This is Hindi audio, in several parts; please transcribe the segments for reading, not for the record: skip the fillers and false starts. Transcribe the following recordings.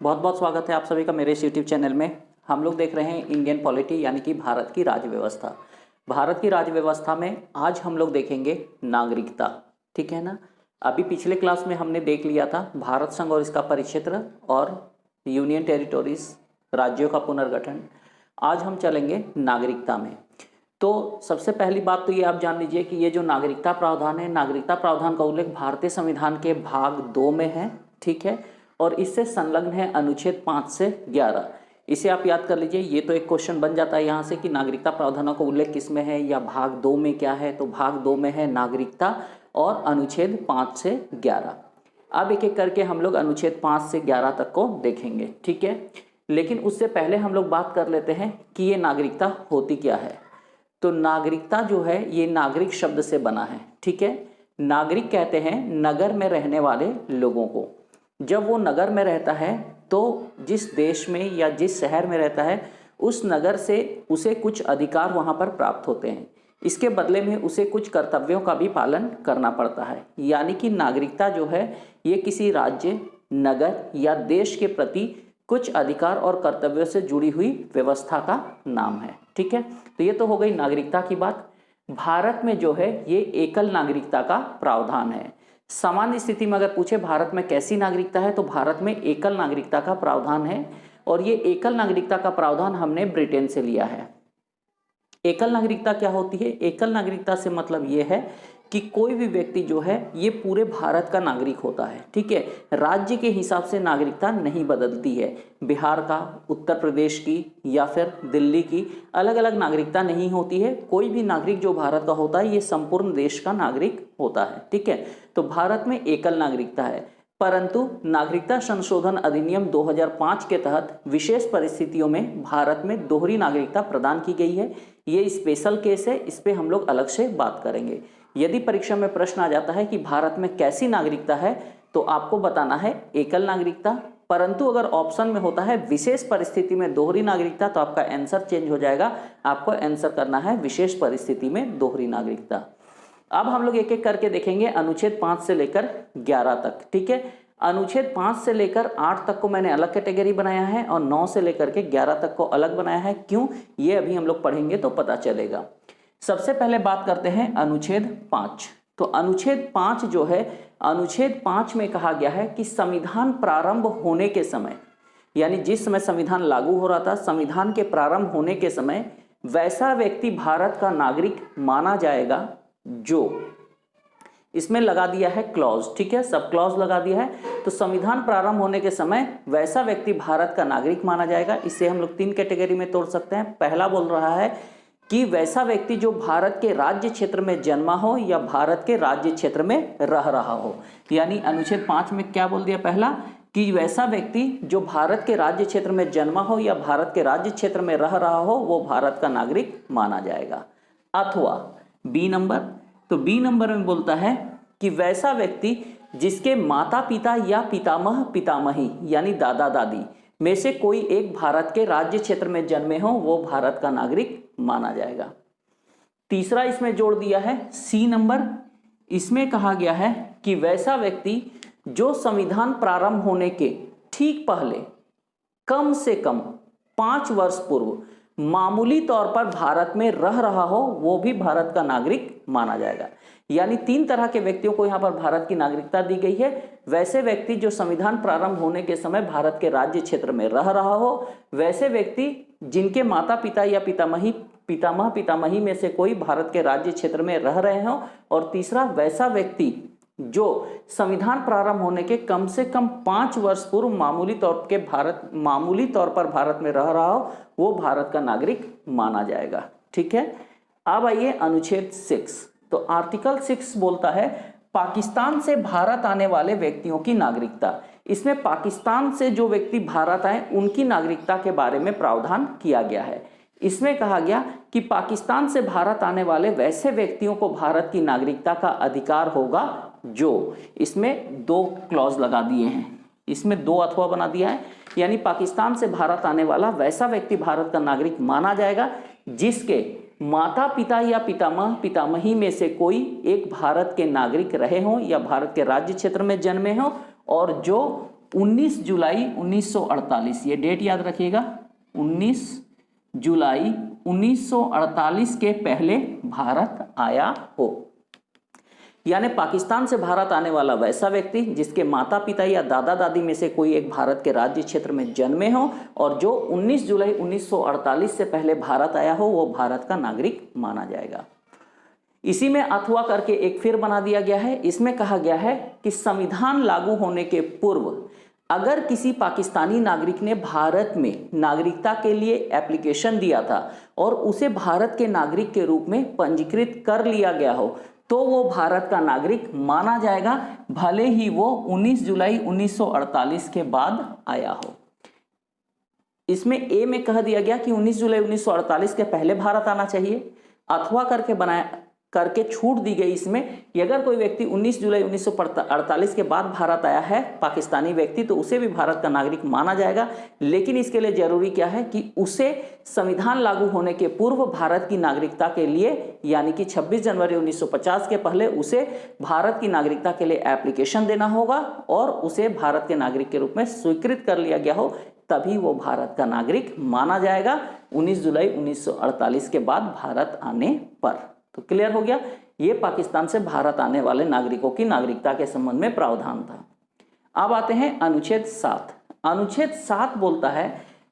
बहुत बहुत स्वागत है आप सभी का मेरे इस यूट्यूब चैनल में। हम लोग देख रहे हैं इंडियन पॉलिटी यानी कि भारत की राज्य व्यवस्था। भारत की राज्य व्यवस्था में आज हम लोग देखेंगे नागरिकता, ठीक है ना। अभी पिछले क्लास में हमने देख लिया था भारत संघ और इसका परिक्षेत्र और यूनियन टेरिटोरीज, राज्यों का पुनर्गठन। आज हम चलेंगे नागरिकता में। तो सबसे पहली बात तो ये आप जान लीजिए कि ये जो नागरिकता प्रावधान है, नागरिकता प्रावधान का उल्लेख भारतीय संविधान के भाग 2 में है, ठीक है, और इससे संलग्न है अनुच्छेद 5 से 11। इसे आप याद कर लीजिए। ये तो एक क्वेश्चन बन जाता है यहाँ से कि नागरिकता प्रावधानों का उल्लेख किस में है या भाग 2 में क्या है। तो भाग 2 में है नागरिकता और अनुच्छेद 5 से 11। अब एक एक करके हम लोग अनुच्छेद 5 से 11 तक को देखेंगे, ठीक है। लेकिन उससे पहले हम लोग बात कर लेते हैं कि ये नागरिकता होती क्या है। तो नागरिकता जो है ये नागरिक शब्द से बना है, ठीक है। नागरिक कहते हैं नगर में रहने वाले लोगों को। जब वो नगर में रहता है तो जिस देश में या जिस शहर में रहता है उस नगर से उसे कुछ अधिकार वहाँ पर प्राप्त होते हैं। इसके बदले में उसे कुछ कर्तव्यों का भी पालन करना पड़ता है। यानी कि नागरिकता जो है ये किसी राज्य, नगर या देश के प्रति कुछ अधिकार और कर्तव्यों से जुड़ी हुई व्यवस्था का नाम है, ठीक है। तो ये तो हो गई नागरिकता की बात। भारत में जो है ये एकल नागरिकता का प्रावधान है। सामान्य स्थिति में अगर पूछे भारत में कैसी नागरिकता है तो भारत में एकल नागरिकता का प्रावधान है। और ये एकल नागरिकता का प्रावधान हमने ब्रिटेन से लिया है। एकल नागरिकता क्या होती है? एकल नागरिकता से मतलब ये है कि कोई भी व्यक्ति जो है ये पूरे भारत का नागरिक होता है, ठीक है। राज्य के हिसाब से नागरिकता नहीं बदलती है। बिहार का, उत्तर प्रदेश की या फिर दिल्ली की अलग अलग नागरिकता नहीं होती है। कोई भी नागरिक जो भारत का होता है ये संपूर्ण देश का नागरिक होता है, ठीक है। तो भारत में एकल नागरिकता है। परंतु नागरिकता संशोधन अधिनियम 2005 के तहत विशेष परिस्थितियों में भारत में दोहरी नागरिकता प्रदान की गई है। ये स्पेशल केस है, इस पे हम लोग अलग से बात करेंगे। यदि परीक्षा में प्रश्न आ जाता है कि भारत में कैसी नागरिकता है तो आपको बताना है एकल नागरिकता। परंतु अगर ऑप्शन में होता है विशेष परिस्थिति में दोहरी नागरिकता तो आपका आंसर चेंज हो जाएगा। आपको आंसर करना है विशेष परिस्थिति में दोहरी नागरिकता। अब हम लोग एक एक करके देखेंगे अनुच्छेद 5 से लेकर 11 तक, ठीक है। अनुच्छेद 5 से लेकर 8 तक को मैंने अलग कैटेगरी बनाया है और 9 से लेकर के 11 तक को अलग बनाया है। क्यों, ये अभी हम लोग पढ़ेंगे तो पता चलेगा। सबसे पहले बात करते हैं अनुच्छेद 5। तो अनुच्छेद 5 जो है, अनुच्छेद 5 में कहा गया है कि संविधान प्रारंभ होने के समय, यानी जिस समय संविधान लागू हो रहा था, संविधान के प्रारंभ होने के समय वैसा व्यक्ति भारत का नागरिक माना जाएगा जो, इसमें लगा दिया है क्लॉज, ठीक है, सब क्लॉज लगा दिया है। तो संविधान प्रारंभ होने के समय वैसा व्यक्ति भारत का नागरिक माना जाएगा। इसे हम लोग 3 कैटेगरी में तोड़ सकते हैं। पहला बोल रहा है कि वैसा व्यक्ति जो भारत के राज्य क्षेत्र में जन्मा हो या भारत के राज्य क्षेत्र में रह रहा हो। यानी अनुच्छेद 5 में क्या बोल दिया? पहला कि वैसा व्यक्ति जो भारत के राज्य क्षेत्र में जन्मा हो या भारत के राज्य क्षेत्र में रह रहा हो वो भारत का नागरिक माना जाएगा। अथवा बी नंबर, तो बी नंबर में बोलता है कि वैसा व्यक्ति जिसके माता पिता या पितामह पितामही यानी दादा दादी में से कोई एक भारत के राज्य क्षेत्र में जन्मे हो वो भारत का नागरिक माना जाएगा। तीसरा इसमें जोड़ दिया है सी नंबर। इसमें कहा गया है कि वैसा व्यक्ति जो संविधान प्रारंभ होने के ठीक पहले कम से कम 5 वर्ष पूर्व मामूली तौर पर भारत में रह रहा हो वो भी भारत का नागरिक माना जाएगा। यानी 3 तरह के व्यक्तियों को यहाँ पर भारत की नागरिकता दी गई है। वैसे व्यक्ति जो संविधान प्रारंभ होने के समय भारत के राज्य क्षेत्र में रह रहा हो, वैसे व्यक्ति जिनके माता पिता या पितामह पितामही में से कोई भारत के राज्य क्षेत्र में रह रहे हो, और तीसरा वैसा व्यक्ति जो संविधान प्रारंभ होने के कम से कम 5 वर्ष पूर्व मामूली तौर पर भारत में रह रहा हो वो भारत का नागरिक माना जाएगा, ठीक है। अब आइए अनुच्छेद 6। तो आर्टिकल 6 बोलता है पाकिस्तान से भारत आने वाले व्यक्तियों की नागरिकता। इसमें पाकिस्तान से जो व्यक्ति भारत आए उनकी नागरिकता के बारे में प्रावधान किया गया है। इसमें कहा गया कि पाकिस्तान से भारत आने वाले वैसे व्यक्तियों को भारत की नागरिकता का अधिकार होगा जो, इसमें 2 क्लॉज लगा दिए हैं, इसमें 2 अथवा बना दिया है। यानी पाकिस्तान से भारत आने वाला वैसा व्यक्ति भारत का नागरिक माना जाएगा जिसके माता पिता या पितामह पितामही में से कोई एक भारत के नागरिक रहे हों या भारत के राज्य क्षेत्र में जन्मे हों और जो 19 जुलाई 1948, ये डेट याद रखिएगा, 19 जुलाई 1948 के पहले भारत आया हो। यानी पाकिस्तान से भारत आने वाला वैसा व्यक्ति जिसके माता पिता या दादा दादी में से कोई एक भारत के राज्य क्षेत्र में जन्मे हो और जो 19 जुलाई 1948 से पहले भारत आया हो, वो भारत का नागरिक माना जाएगा। इसी में अथवा करके एक फिर बना दिया गया है। इसमें कहा गया है कि संविधान लागू होने के पूर्व अगर किसी पाकिस्तानी नागरिक ने भारत में नागरिकता के लिए एप्लीकेशन दिया था और उसे भारत के नागरिक के रूप में पंजीकृत कर लिया गया हो तो वो भारत का नागरिक माना जाएगा, भले ही वो 19 जुलाई 1948 के बाद आया हो। इसमें ए में कह दिया गया कि 19 जुलाई 1948 के पहले भारत आना चाहिए, अथवा करके छूट दी गई इसमें कि अगर कोई व्यक्ति 19 जुलाई 1948 के बाद भारत आया है, पाकिस्तानी व्यक्ति, तो उसे भी भारत का नागरिक माना जाएगा। लेकिन इसके लिए जरूरी क्या है कि उसे संविधान लागू होने के पूर्व भारत की नागरिकता के लिए, यानी कि 26 जनवरी 1950 के पहले उसे भारत की नागरिकता के लिए एप्लीकेशन देना होगा और उसे भारत के नागरिक के रूप में स्वीकृत कर लिया गया हो, तभी वो भारत का नागरिक माना जाएगा 19 जुलाई 1948 के बाद भारत आने पर। तो क्लियर हो गया, ये पाकिस्तान से भारत आने वाले नागरिकों की नागरिकता के संबंध में प्रावधान था। अब आते हैं अनुच्छेद 7। अनुच्छेद 7 बोलता है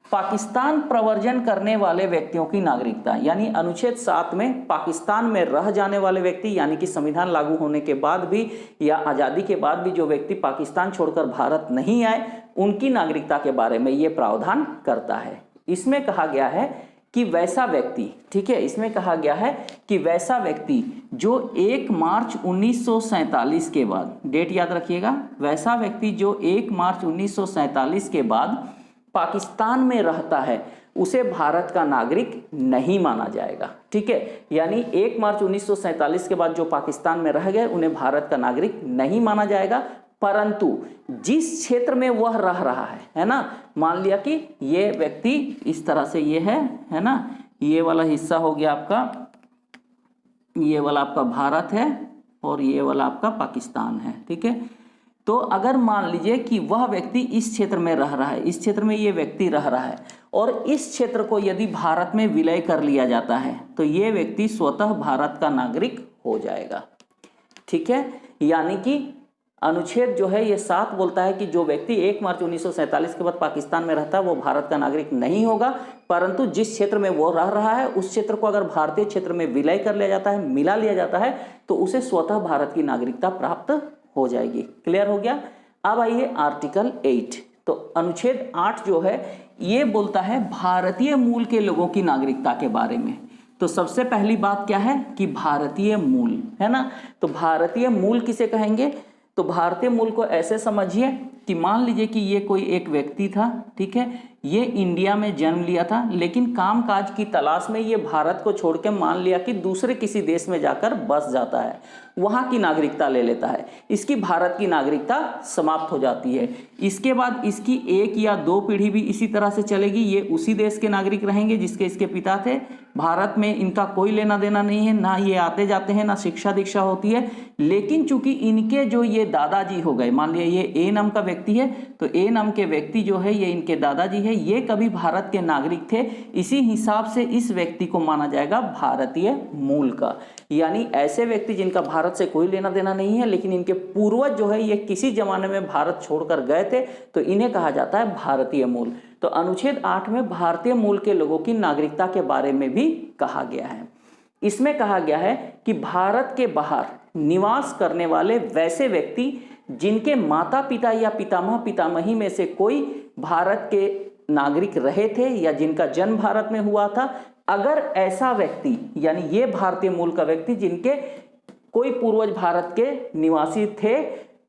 पाकिस्तान प्रवर्जन करने वाले व्यक्तियों की नागरिकता, यानी अनुच्छेद 7 में पाकिस्तान में रह जाने वाले व्यक्ति, यानी कि संविधान लागू होने के बाद भी या आज़ादी के बाद भी जो व्यक्ति पाकिस्तान छोड़कर भारत नहीं आए, उनकी नागरिकता के बारे में ये प्रावधान करता है। इसमें कहा गया है कि वैसा व्यक्ति, ठीक है, इसमें कहा गया है कि वैसा व्यक्ति जो 1 मार्च 1947 के बाद, डेट याद रखिएगा, वैसा व्यक्ति जो 1 मार्च 1947 के बाद पाकिस्तान में रहता है उसे भारत का नागरिक नहीं माना जाएगा। ठीक है, यानी 1 मार्च 1947 के बाद जो पाकिस्तान में रह गए उन्हें भारत का नागरिक नहीं माना जाएगा, परंतु जिस क्षेत्र में वह रह रहा है ना, मान लिया कि ये व्यक्ति इस तरह से ये है ना, ये वाला हिस्सा हो गया आपका, ये वाला आपका भारत है और ये वाला आपका पाकिस्तान है। ठीक है, तो अगर मान लीजिए कि वह व्यक्ति इस क्षेत्र में रह रहा है, इस क्षेत्र में ये व्यक्ति रह रहा है और इस क्षेत्र को यदि भारत में विलय कर लिया जाता है तो ये व्यक्ति स्वतः भारत का नागरिक हो जाएगा। ठीक है, यानी कि अनुच्छेद जो है ये 7 बोलता है कि जो व्यक्ति 1 मार्च 1947 के बाद पाकिस्तान में रहता है वो भारत का नागरिक नहीं होगा, परंतु जिस क्षेत्र में वो रह रहा है उस क्षेत्र को अगर भारतीय क्षेत्र में विलय कर लिया जाता है, मिला लिया जाता है, तो उसे स्वतः भारत की नागरिकता प्राप्त हो जाएगी। क्लियर हो गया। अब आइए आर्टिकल 8। तो अनुच्छेद 8 जो है ये बोलता है भारतीय मूल के लोगों की नागरिकता के बारे में। तो सबसे पहली बात क्या है कि भारतीय मूल, है ना। तो भारतीय मूल किसे कहेंगे, तो भारतीय मूल को ऐसे समझिए कि मान लीजिए कि ये कोई एक व्यक्ति था, ठीक है, ये इंडिया में जन्म लिया था, लेकिन कामकाज की तलाश में ये भारत को छोड़ के मान लिया कि दूसरे किसी देश में जाकर बस जाता है, वहाँ की नागरिकता ले लेता है, इसकी भारत की नागरिकता समाप्त हो जाती है। इसके बाद इसकी 1 या 2 पीढ़ी भी इसी तरह से चलेगी, ये उसी देश के नागरिक रहेंगे जिसके इसके पिता थे, भारत में इनका कोई लेना देना नहीं है, ना ये आते जाते हैं, ना शिक्षा दीक्षा होती है। लेकिन चूंकि इनके जो ये दादाजी हो गए, मान लिया ये ए नाम का व्यक्ति है, तो ए नाम के व्यक्ति जो है ये इनके दादाजी है, ये कभी भारत के नागरिक थे, इसी हिसाब से इस व्यक्ति को माना जाएगा भारतीय मूल का। यानी ऐसे व्यक्ति जिनका भारत से कोई लेना देना नहीं है, लेकिन इनके पूर्वज जो है ये किसी जमाने में भारत छोड़कर गए थे, तो इन्हें कहा जाता है भारतीय मूल। तो अनुच्छेद 8 में भारतीय मूल के लोगों की नागरिकता के बारे में भी कहा गया है। इसमें कहा गया है कि भारत के बाहर निवास करने वाले वैसे व्यक्ति जिनके माता पिता या पितामह पितामही में से कोई भारत के नागरिक रहे थे या जिनका जन्म भारत में हुआ था, अगर ऐसा व्यक्ति, यानी ये भारतीय मूल का व्यक्ति जिनके कोई पूर्वज भारत के निवासी थे,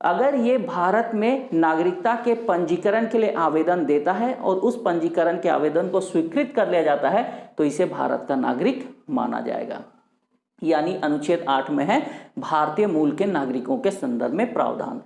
अगर ये भारत में नागरिकता के पंजीकरण के लिए आवेदन देता है और उस पंजीकरण के आवेदन को स्वीकृत कर लिया जाता है, तो इसे भारत का नागरिक माना जाएगा। यानी अनुच्छेद 8 में है भारतीय मूल के नागरिकों के संदर्भ में प्रावधान।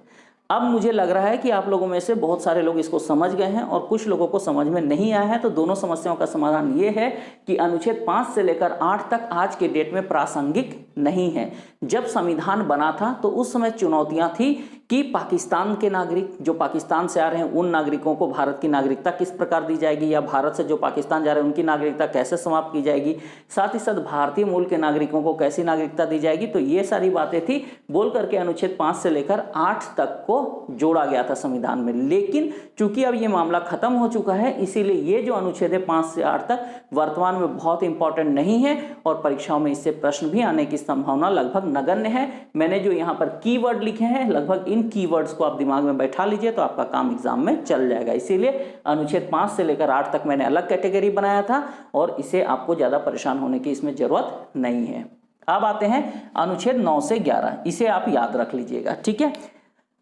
अब मुझे लग रहा है कि आप लोगों में से बहुत सारे लोग इसको समझ गए हैं और कुछ लोगों को समझ में नहीं आया है। तो दोनों समस्याओं का समाधान ये है कि अनुच्छेद 5 से लेकर 8 तक आज के डेट में प्रासंगिक नहीं है। जब संविधान बना था तो उस समय चुनौतियां थी कि पाकिस्तान के नागरिक जो पाकिस्तान से आ रहे हैं उन नागरिकों को भारत की नागरिकता किस प्रकार दी जाएगी, या भारत से जो पाकिस्तान जा रहे हैं उनकी नागरिकता कैसे समाप्त की जाएगी, साथ ही साथ भारतीय मूल के नागरिकों को कैसी नागरिकता दी जाएगी। तो ये सारी बातें थी, बोल करके अनुच्छेद 5 से लेकर 8 तक को जोड़ा गया था संविधान में। लेकिन चूंकि अब ये मामला खत्म हो चुका है, इसीलिए ये जो अनुच्छेद है 5 से 8 तक वर्तमान में बहुत इंपॉर्टेंट नहीं है और परीक्षाओं में इससे प्रश्न भी आने की संभावना लगभग नगण्य है। मैंने जो यहाँ पर कीवर्ड लिखे हैं, लगभग इन कीवर्ड्स को आप दिमाग में बैठा लीजिए तो आपका काम एग्जाम में चल जाएगा। इसीलिए अनुच्छेद 5 से लेकर 8 तक मैंने अलग कैटेगरी बनाया था और इसे आपको ज्यादा परेशान होने की इसमें जरूरत नहीं है। अब आते हैं अनुच्छेद 9 से 11, इसे आप याद रख लीजिएगा, ठीक है।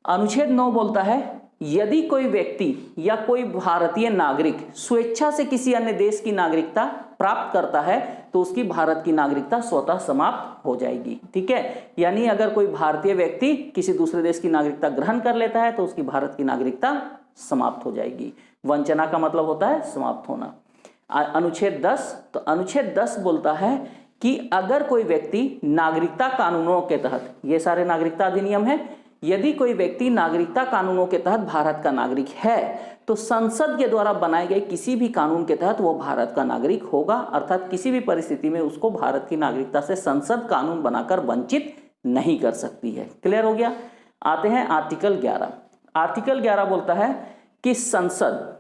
अनुच्छेद 9 बोलता है यदि कोई व्यक्ति या कोई भारतीय नागरिक स्वेच्छा से किसी अन्य देश की नागरिकता प्राप्त करता है तो उसकी भारत की नागरिकता स्वतः समाप्त हो जाएगी, ठीक है। यानी अगर कोई भारतीय व्यक्ति किसी दूसरे देश की नागरिकता ग्रहण कर लेता है तो उसकी भारत की नागरिकता समाप्त हो जाएगी। वंचना का मतलब होता है समाप्त होना। अनुच्छेद 10, तो अनुच्छेद 10 बोलता है कि अगर कोई व्यक्ति नागरिकता कानूनों के तहत, ये सारे नागरिकता अधिनियम है, यदि कोई व्यक्ति नागरिकता कानूनों के तहत भारत का नागरिक है तो संसद के द्वारा बनाए गए किसी भी कानून के तहत वो भारत का नागरिक होगा, अर्थात किसी भी परिस्थिति में उसको भारत की नागरिकता से संसद कानून बनाकर वंचित नहीं कर सकती है। क्लियर हो गया। आते हैं आर्टिकल 11। आर्टिकल 11 बोलता है कि संसद,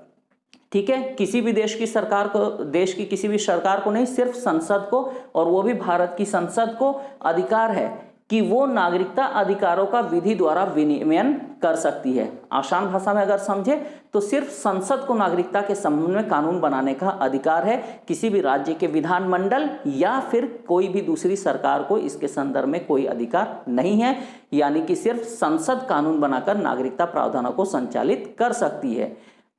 ठीक है, किसी भी देश की सरकार को, देश की किसी भी सरकार को नहीं, सिर्फ संसद को, और वो भी भारत की संसद को अधिकार है कि वो नागरिकता अधिकारों का विधि द्वारा विनियमन कर सकती है। आसान भाषा में अगर समझे तो सिर्फ संसद को नागरिकता के संबंध में कानून बनाने का अधिकार है, किसी भी राज्य के विधानमंडल या फिर कोई भी दूसरी सरकार को इसके संदर्भ में कोई अधिकार नहीं है। यानी कि सिर्फ संसद कानून बनाकर नागरिकता प्रावधानों को संचालित कर सकती है।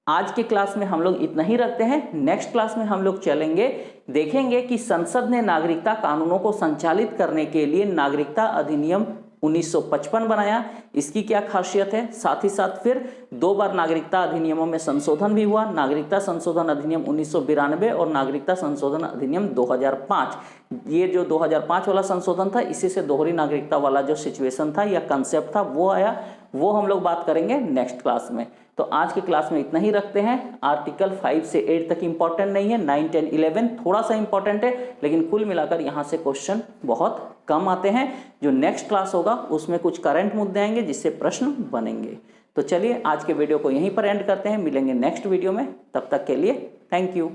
आज के क्लास में हम लोग इतना ही रखते हैं। नेक्स्ट क्लास में हम लोग चलेंगे, देखेंगे कि संसद ने नागरिकता कानूनों को संचालित करने के लिए नागरिकता अधिनियम 1955 बनाया, इसकी क्या खासियत है। साथ ही साथ फिर 2 बार नागरिकता अधिनियमों में संशोधन भी हुआ, नागरिकता संशोधन अधिनियम 1992 और नागरिकता संशोधन अधिनियम 2005। ये जो 2005 वाला संशोधन था, इसी से दोहरी नागरिकता वाला जो सिचुएशन था या कंसेप्ट था वो आया, वो हम लोग बात करेंगे नेक्स्ट क्लास में। तो आज की क्लास में इतना ही रखते हैं। आर्टिकल 5 से 8 तक इंपॉर्टेंट नहीं है, 9, 10, 11 थोड़ा सा इंपॉर्टेंट है, लेकिन कुल मिलाकर यहाँ से क्वेश्चन बहुत कम आते हैं। जो नेक्स्ट क्लास होगा उसमें कुछ करंट मुद्दे आएंगे जिससे प्रश्न बनेंगे। तो चलिए आज के वीडियो को यहीं पर एंड करते हैं, मिलेंगे नेक्स्ट वीडियो में, तब तक के लिए थैंक यू।